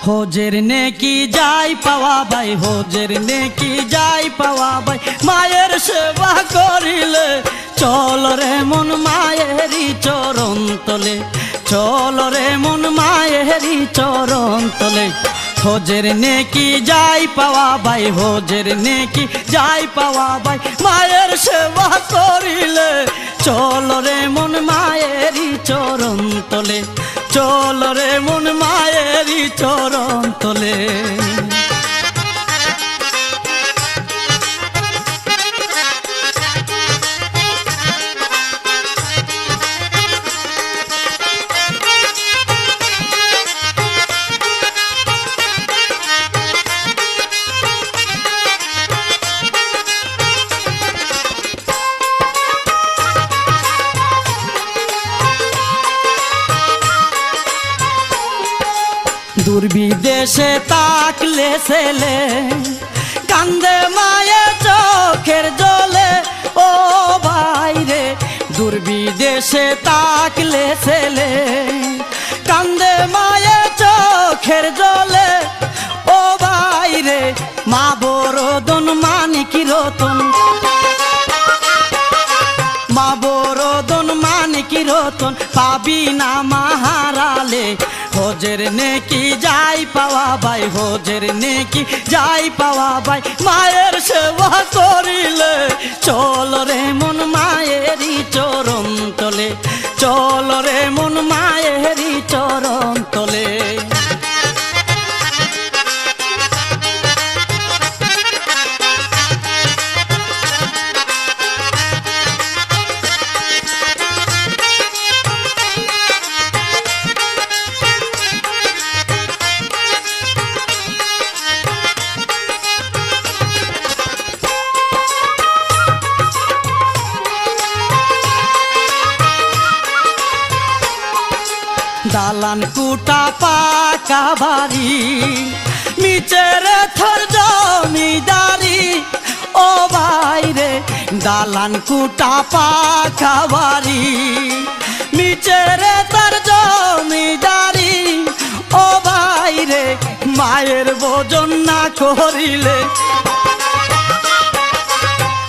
হোজের নেকি যাই পাওয়া ভাই, হোজের নেকি যাই পাওয়া ভাই, মায়ের সেবা করিলে চল রে মন মায়েরই চরণ তলে, চল রে মন মায়েরই চরণ তলে। হোজের নেকি যাই পাওয়া ভাই, হোজের নেকি যাই পাওয়া ভাই, মায়ের সেবা করিলে চল রে মন মায়েরই চরণ তলে, চল রে মন মায়েরই চরণ তলে। দূর বিদেশে তাকলে ছেলে কান্দে মায়ে চোখের জলে, ও ভাই রে দূর বিদেশে তাকলে ছেলে কান্দে মায়ে চোখের জলে, ও ভাই রে মা বড়দন মানিক রতন, মা বড়দন মানিক রতন পাবি না মাহারালে। হোজের নেকি যাই পাওয়া ভাই, হোজের নেকি যাই পাওয়া ভাই, মায়ের সেবা করিলে চল রে মন মায়েরই চরণ তলে, চল রে মন মায়েরই চরণ তলে। দালান কুটা পাকা বাড়ি নিচের থর জমিদারি, ও ভাই রে দালান কুটা পাকা বাড়ি নিচের তার জমিদারি, ও ভাই রে মায়ের ভোজন না করিলে,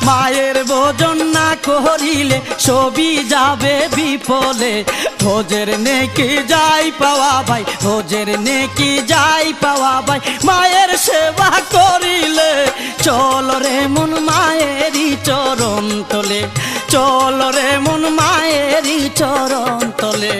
মায়ের ভোজন না করিলে ছবি যাবে বিপলে। হোজের নেকি যাই পাওয়া ভাই, হোজের নেকি যাই পাওয়া ভাই, মায়ের সেবা করিলে চল রে মন মায়েরই চরণ তলে, চল রে মন মায়েরই চরণ তলে।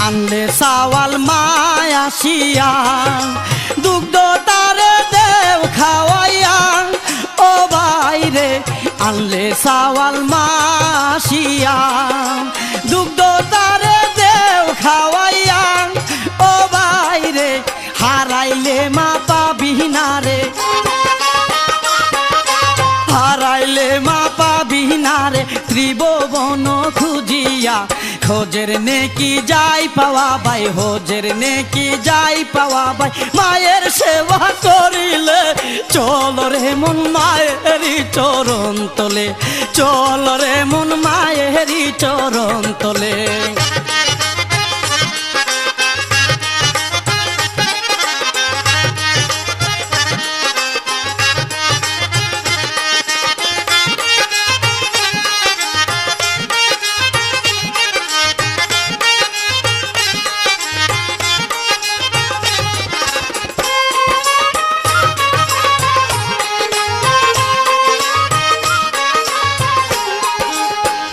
আনলে সাওয়াল মায়াসিয়া দুগ্ধ তারে দেও খাওয়াইয়া, ও ভাই রে আনলে সাওয়াল মাসিয়া দুগ্ধ তারে দেও খাওয়াইয়া, ও ভাই রে হারাইলে মা পাবি না রে, হারাইলে মা পাবি না রে ত্রিভুবন খুঁজিয়া। হোজের নেকি যাই পাওয়া ভাই, হোজের নেকি যাই পাওয়া ভাই, মায়ের সেবা করিলে চল রে মন মায়েরই চরণ তলে, চল রে মন মায়েরই চরণ তলে।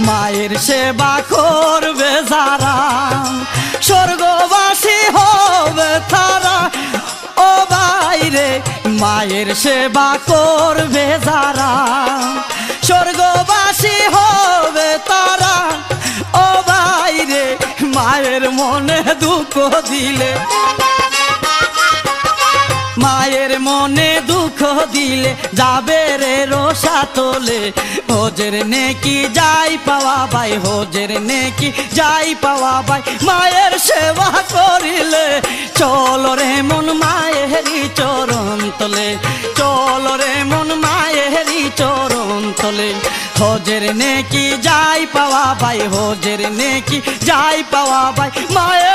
মায়ের সেবা করবে যারা স্বর্গবাসী হবে তারা, ও ভাই রে মায়ের সেবা করবে যারা স্বর্গবাসী হবে তারা, ও ভাই রে মায়ের মনে দুঃখ দিলে মায়ের মনে দুঃখ দিলে যাবে রে রোষা তোলে হজের নেকি যাই পাওয়া ভাই হজের নেকি যাই পাওয়া ভাই মায়ের সেবা করিলে চল রে মন মায়েরই চরণ তলে চল রে মন মায়েরই চরণ তলে হজের নেকি যাই পাওয়া ভাই হজের নেকি যাই পাওয়া ভাই মায়ের